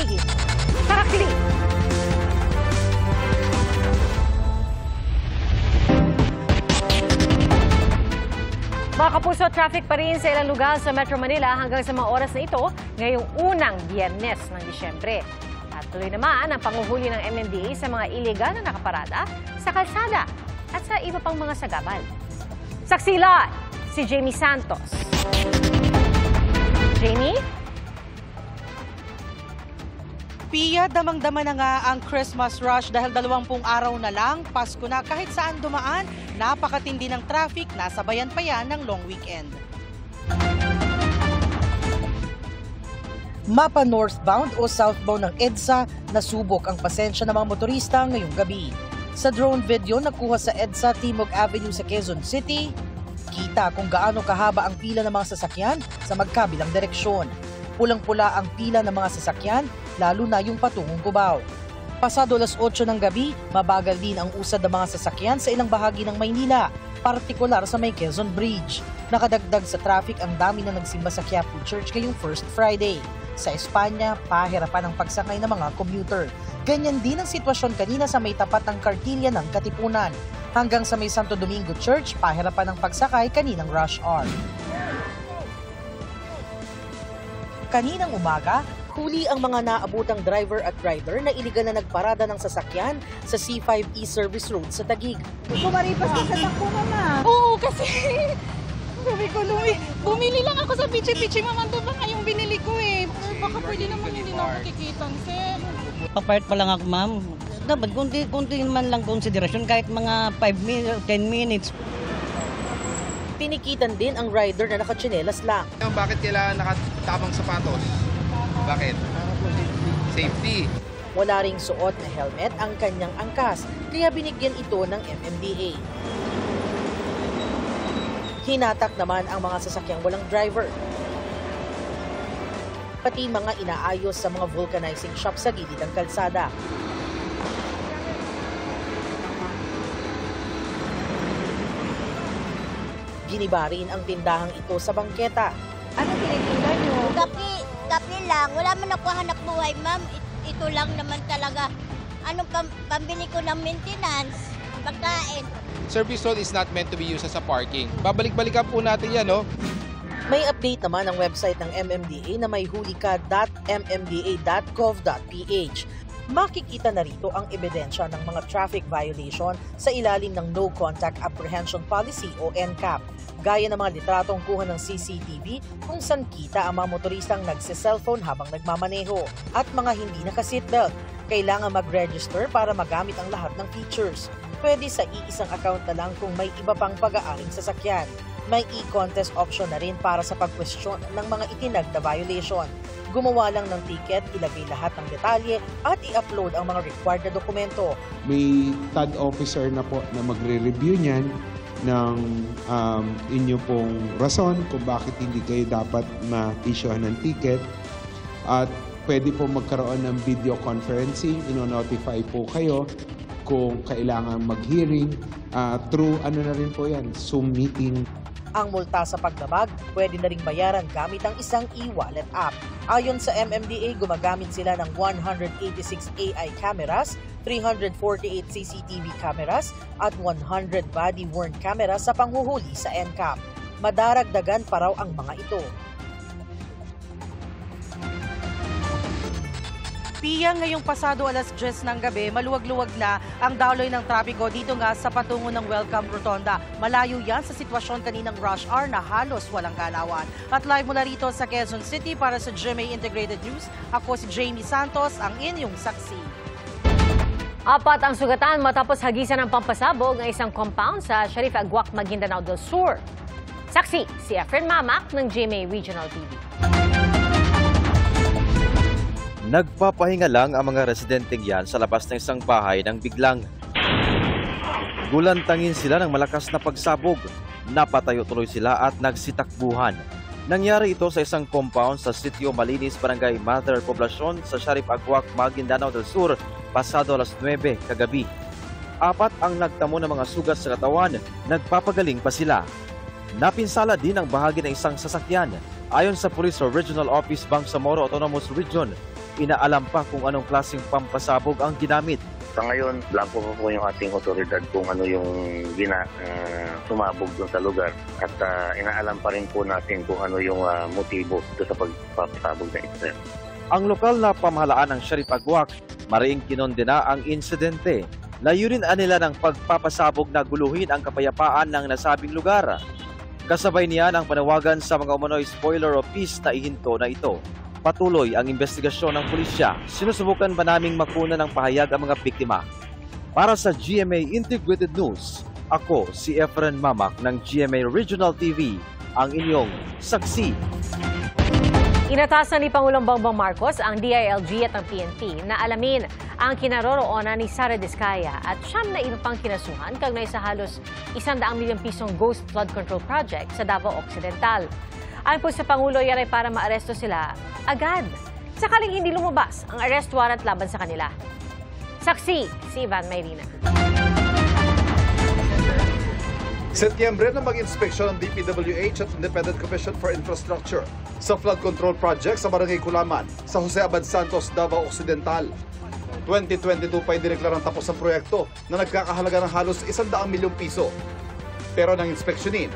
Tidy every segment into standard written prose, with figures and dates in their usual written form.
Daigdig. Sarakili! Mga kapuso, traffic pa rin sa ilang lugar sa Metro Manila hanggang sa mga oras na ito ngayong unang Biyernes ng Disyembre. At tuloy naman ang panguhuli ng MMDA sa mga ilegal na nakaparada sa kalsada at sa iba pang mga sagabal. Saksila, si Jamie Santos. Jamie? Pia, damang-dama na nga ang Christmas rush dahil 20 araw na lang, Pasko na, kahit saan dumaan, napakatindi ng traffic, nasabayan pa yan ng long weekend. Mapa northbound o southbound ng EDSA, nasubok ang pasensya ng mga motorista ngayong gabi. Sa drone video nakuha sa EDSA Timog Avenue sa Quezon City, kita kung gaano kahaba ang pila ng mga sasakyan sa magkabilang direksyon. Pulang-pula ang pila ng mga sasakyan, lalo na yung patungong Cubao. Pasado alas 8 ng gabi, mabagal din ang usad ng mga sasakyan sa ilang bahagi ng Maynila, partikular sa may Quezon Bridge. Nakadagdag sa traffic ang dami na nagsimba sa Quiapo Church ngayong First Friday. Sa Espanya, pahirapan ang pagsakay ng mga commuter. Ganyan din ang sitwasyon kanina sa may tapat ng Kartilya ng Katipunan. Hanggang sa may Santo Domingo Church, pahirapan ang pagsakay kaninang rush hour. Kaninang umaga, huli ang mga naabutang driver at rider na iligal na nagparada ng sasakyan sa C5 E-Service Road sa Taguig. Kumaripas din sa takbo, mama. Oo, kasi sabi ko, bumili lang ako sa pichi-pichi, mama, ito ba nga yung binili ko eh. Baka pwede naman hindi na ako kikitang, sir. Papart pa lang ako, ma'am. Dapat kunti man lang konsiderasyon kahit mga 5 minutes, 10 minutes. Tinikitan din ang rider na nakatsinelas lang. Bakit kailangan nakatabang sapatos? Bakit? Safety. Wala ring suot na helmet ang kanyang angkas, kaya binigyan ito ng MMDA. Hinatak naman ang mga sasakyang walang driver. Pati mga inaayos sa mga vulcanizing shop sa gilid ng kalsada. Giniba rin ang tindahang ito sa bangketa. Ano tinitinda nyo? Kape lang. Wala man ako hanap buhay, ma'am. Ito lang naman talaga. Anong pambili ko ng maintenance? Pagkain. Service road is not meant to be used as a parking. Babalik-balikan po natin yan, no? May update naman ang website ng MMDA na may hulika.mmda.gov.ph. Makikita na rito ang ebidensya ng mga traffic violation sa ilalim ng No Contact Apprehension Policy o NCAP. Gaya ng mga litratong kuha ng CCTV kung saan kita ang mga motoristang nagse-cellphone habang nagmamaneho at mga hindi naka-seatbelt. Kailangan mag-register para magamit ang lahat ng features. Pwede sa iisang account na lang kung may iba pang pag-aaring sasakyan. May e-contest option na rin para sa pag-question ng mga itinag na violation. Gumawa lang ng ticket, ilagay lahat ng detalye at i-upload ang mga required na dokumento. May TAD officer na po na magre-review niyan ng inyo pong rason kung bakit hindi kayo dapat ma-issuehan ng ticket. At pwede po magkaroon ng video conferencing, ino-notify po kayo kung kailangan mag-hearing through ano na rin po yan, Zoom meeting. Ang multa sa paglabag, pwede na ring bayaran gamit ang isang e-wallet app. Ayon sa MMDA, gumagamit sila ng 186 AI cameras, 348 CCTV cameras, at 100 body-worn cameras sa panghuhuli sa NCAP. Madaragdagan pa raw ang mga ito. Pia, ngayong pasado alas 10 ng gabi, maluwag-luwag na ang daloy ng trapiko dito nga sa patungo ng Welcome Rotonda. Malayo yan sa sitwasyon kaninang rush hour na halos walang galawan. At live mula rito sa Quezon City para sa GMA Integrated News, ako si Jamie Santos, ang inyong saksi. 4 ang sugatan matapos hagisan ng pampasabog ng isang compound sa Sharif Agwak, Maguindanao del Sur. Saksi si Efren Mamak ng GMA Regional TV. Nagpapahinga lang ang mga residenteng yan sa labas ng isang bahay nang biglang gulantangin sila ng malakas na pagsabog. Napatayo tuloy sila at nagsitakbuhan. Nangyari ito sa isang compound sa Sitio Malinis, Barangay Mother Poblacion sa Sharif Agwak, Maguindanao del Sur, pasado alas 9 kagabi. 4 ang nagtamo ng mga sugat sa katawan, nagpapagaling pa sila. Napinsala din ang bahagi ng isang sasakyan. Ayon sa Police Regional Office Bangsamoro Autonomous Region, inaalam pa kung anong klaseng pampasabog ang ginamit. Sa ngayon, blanco pa po yung ating otoridad kung ano yung sumabog doon sa lugar. At inaalam pa rin po natin kung ano yung motibo doon sa pagpapasabog na ito. Ang lokal na pamahalaan ng Sharif Agwak, mariing kinondena ang insidente. Layunin nila ng pagpapasabog na guluhin ang kapayapaan ng nasabing lugar. Kasabay niya ang panawagan sa mga umano'y spoiler of peace na ihinto na ito. Patuloy ang investigasyon ng pulisya. Sinusubukan ba naming makuna ng pahayag ang mga biktima? Para sa GMA Integrated News, ako si Efren Mamak ng GMA Regional TV, ang inyong saksi. Inatasan ni Pangulong Bongbong Marcos ang DILG at ang PNP na alamin ang kinaroroonan ni Sara Diskaya at siyam na iba pang kinasuhan kaugnay sa halos 100 milyong pisong Ghost Flood Control Project sa Davao Occidental. Ayon po sa Pangulo, yan ay para maaresto sila agad. Sakaling hindi lumabas ang arrest warrant laban sa kanila. Saksi, si Ivan Mayrina. Setyembre na mag-inspeksyon ng DPWH at Independent Commission for Infrastructure sa flood control project sa Barangay Kulaman sa Jose Abad Santos, Davao Occidental. 2022 pa idineklarang tapos ang proyekto na nagkakahalaga ng halos 100 milyong piso. Pero nang inspeksyonin,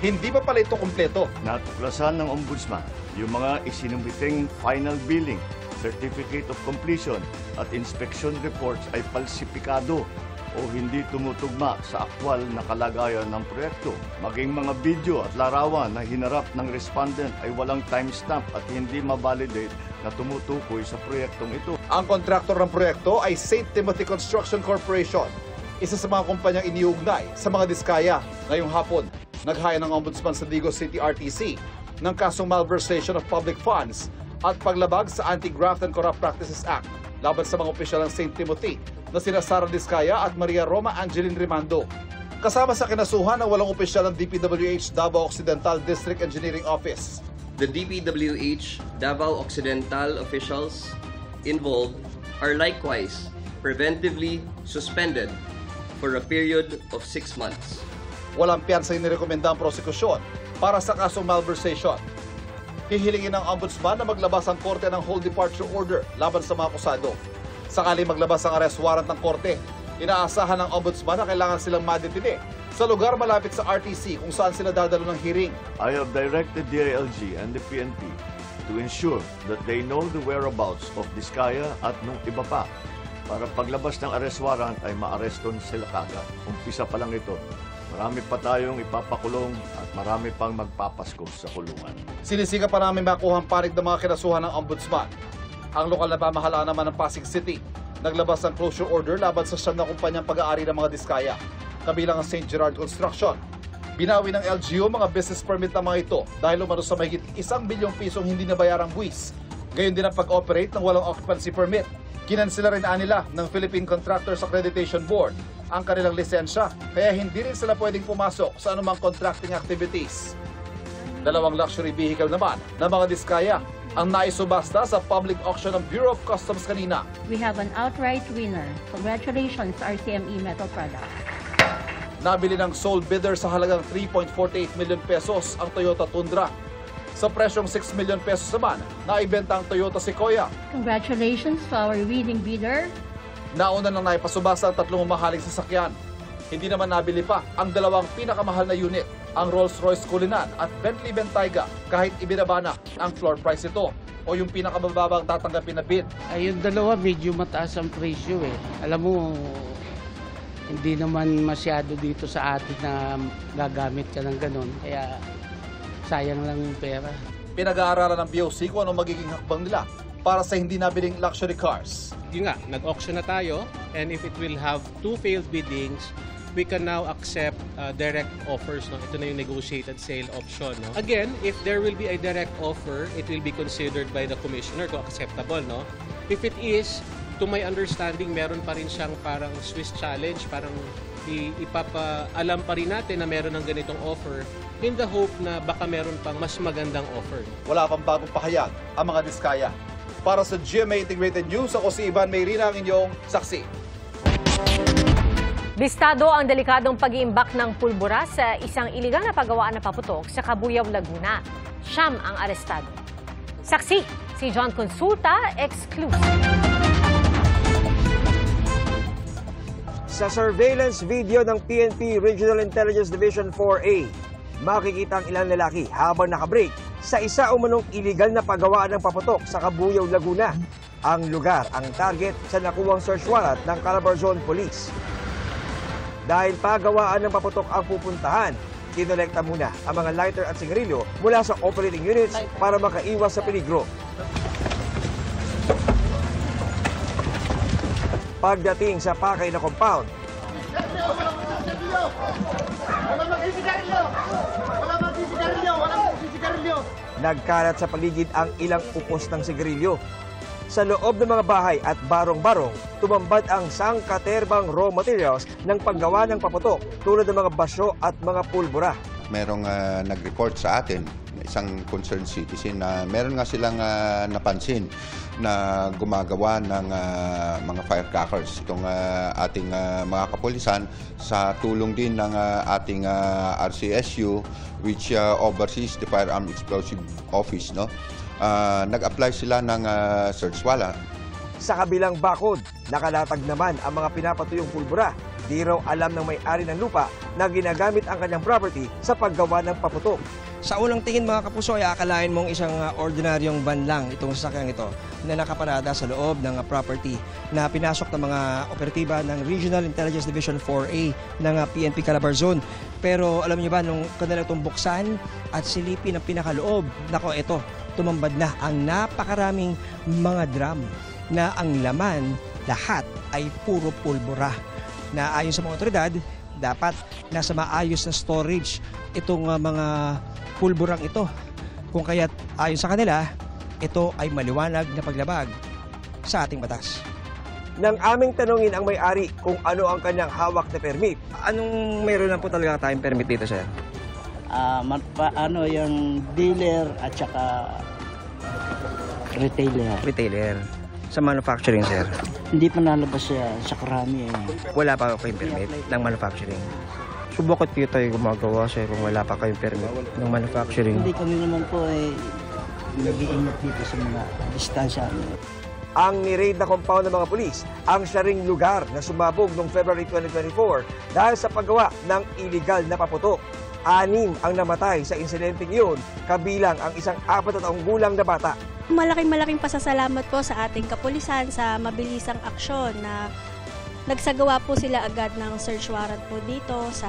hindi pa pala ito kumpleto. Natuklasan ng Ombudsman yung mga isinumiting final billing, certificate of completion at inspection reports ay falsipikado o hindi tumutugma sa aktwal na kalagayan ng proyekto. Maging mga video at larawan na hinarap ng respondent ay walang timestamp at hindi ma-validate na tumutukoy sa proyektong ito. Ang kontraktor ng proyekto ay St. Timothy Construction Corporation, isa sa mga kumpanyang iniugnay sa mga Diskaya. Ngayong hapon, naghaya ng Ombudsman sa Digos City RTC ng kasong malversation of public funds at paglabag sa Anti-Graft and Corrupt Practices Act laban sa mga opisyal ng St. Timothy na sina Sara Diskaya at Maria Roma Angeline Rimando. Kasama sa kinasuhan ang walang opisyal ng DPWH Davao Occidental District Engineering Office. The DPWH Davao Occidental officials involved are likewise preventively suspended for a period of 6 months. Walang piyansa inirekomenda ang prosekusyon para sa kasong malversation. Hihilingin ng Ombudsman na maglabas ang korte ng whole departure order laban sa mga akusado. Sakali maglabas ang arrest warrant ng korte, inaasahan ng Ombudsman na kailangan silang madetine sa lugar malapit sa RTC kung saan sila dadalo ng hearing. I have directed DILG and the PNP to ensure that they know the whereabouts of Diskaya at nung iba pa para paglabas ng arrest warrant ay maareston sila kagad. Umpisa pa lang ito. Marami pa tayong ipapakulong at marami pang magpapasko sa kulungan. Sinisika pa namin makuha ang panig ng mga kinasuhan ng Ombudsman. Ang lokal na pamahalaan naman ng Pasig City, naglabas ng closure order laban sa siyam na kumpanyang pag-aari ng mga Diskaya, kabilang ang St. Gerard Construction. Binawi ng LGU mga business permit ng mga ito dahil umano sa mahigit 1 bilyong pisong hindi nabayarang buwis. Gayon din ang pag-operate ng walang occupancy permit. Kinansela rin nila ng Philippine Contractors Accreditation Board ang kanilang lisensya, kaya hindi rin sila pwedeng pumasok sa anumang contracting activities. 2 luxury vehicle naman ng mga Diskaya ang naisubasta sa public auction ng Bureau of Customs kanina. We have an outright winner. Congratulations, RCME Metal Products. Nabili ng sole bidder sa halagang 3.48 million pesos ang Toyota Tundra. Sa presyong 6 million pesos naman, naibenta ang Toyota Sequoia. Congratulations to our winning bidder. Nauna nang naipasubasta ang 3 mamahaling sasakyan. Hindi naman nabili pa ang 2 pinakamahal na unit, ang Rolls-Royce Cullinan at Bentley Bentayga, kahit ibinaba na ang floor price ito o yung pinakamababang tatanggapin na bid. Ay, yung 2 medyo mataas ang presyo eh. Alam mo, hindi naman masyado dito sa atin na gagamit ka ng ganun. Kaya sayang lang yung pera. Pinag-aaralan ng BOC kung anong magiging hakbang nila para sa hindi nabiling luxury cars. Yun nga, nag-auction na tayo, and if it will have 2 failed biddings, we can now accept direct offers. No? Ito na yung negotiated sale option. No? Again, if there will be a direct offer, it will be considered by the commissioner kung acceptable. No? If it is, to my understanding, meron pa rin siyang parang Swiss challenge, parang ipapaalam pa rin natin na meron ng ganitong offer in the hope na baka meron pang mas magandang offer. Wala pang bagong pahayag ang mga Diskaya. Para sa GMA Integrated News, ako si Ivan Mayrina, ang inyong saksi. Bistado ang delikadong pag-iimbak ng pulbura sa isang iligal na paggawaan na paputok sa Cabuyao, Laguna. 9 ang arestado. Saksi, Si John Consulta, exclusive. Sa surveillance video ng PNP Regional Intelligence Division 4A, makikita ang ilang lalaki habang nakabreak sa isa umanong iligal na paggawaan ng paputok sa Cabuyao, Laguna. Ang lugar ang target sa nakuwang search warrant ng Calabarzon Police. Dahil pagawaan ng paputok ang pupuntahan, kinolekta muna ang mga lighter at sigarilyo mula sa operating units para makaiwas sa peligro. Pagdating sa pakay na compound, nagkalat sa paligid ang ilang upos ng sigarilyo. Sa loob ng mga bahay at barong-barong, tumambad ang sangkaterbang raw materials ng paggawa ng paputok tulad ng mga basyo at mga pulbura. Merong nag-report sa atin, isang concerned citizen, na meron nga silang napansin na gumagawa ng mga firecrackers. Itong ating mga kapulisan sa tulong din ng ating RCSU, which oversees the Firearm Explosive Office, no? Nag-apply sila ng search warrant. Sa kabilang bakod, nakalatag naman ang mga pinapatuyong pulbura. Di raw alam ng may-ari ng lupa na ginagamit ang kanyang property sa paggawa ng paputok. Sa unang tingin mga kapuso ay akalain mong isang ordinaryong van lang itong sasakyan ito na nakaparada sa loob ng property na pinasok ng mga operatiba ng Regional Intelligence Division 4A ng PNP Calabarzon. Pero alam niyo ba, nung kanila itong buksan at silipin ang pinakaloob, nako ito, tumambad na ang napakaraming mga drum na ang laman lahat ay puro pulbura. Na ayon sa mga otoridad, dapat nasa maayos na storage itong mga pulburang ito. Kung kaya't ayon sa kanila, ito ay maliwanag na paglabag sa ating batas. Nang aming tanungin ang may-ari kung ano ang kanyang hawak na permit. Anong mayroon na po talaga tayong permit dito, sir? Yung dealer at saka retailer. Retailer. Sa manufacturing, sir? Hindi pa nalabas sa karami. Wala pa kayong permit ng manufacturing? So bakit kayo tayo gumagawa, sir, kung wala pa kayong permit ng manufacturing? Hindi kami naman po nag-iingat dito sa mga distansya. Ang ni-raid na compound ng mga pulis ang siya ring lugar na sumabog noong February 2024 dahil sa paggawa ng iligal na paputok. 6 ang namatay sa insidenteng iyon, kabilang ang isang 4 na taong gulang na bata. Malaking pasasalamat po sa ating kapulisan sa mabilisang aksyon na nagsagawa po sila agad ng search warrant po dito sa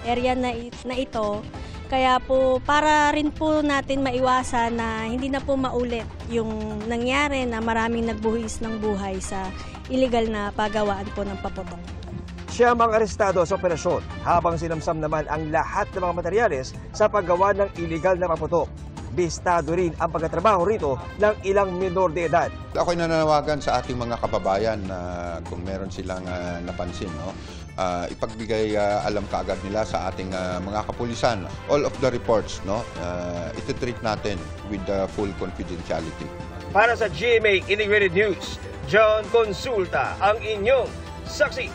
area na ito. Kaya po para rin po natin maiwasan na hindi na po maulit yung nangyari na maraming nagbuhis ng buhay sa illegal na paggawaan po ng paputok. Siya ang arestado sa operasyon habang sinamsam naman ang lahat ng mga materyales sa paggawa ng illegal na paputok. Bistado rin ang pagtatrabaho rito ng ilang minor de edad. Ako'y nananawagan sa ating mga kababayan na kung meron silang napansin, no? Ipagbigay alam kaagad nila sa ating mga kapulisan. All of the reports, no? Iti-treat natin with full confidentiality. Para sa GMA Integrated News, John Consulta, ang inyong saksi.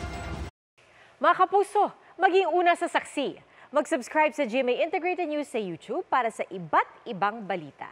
Mga kapuso, maging una sa saksi. Mag-subscribe sa GMA Integrated News sa YouTube para sa iba't ibang balita.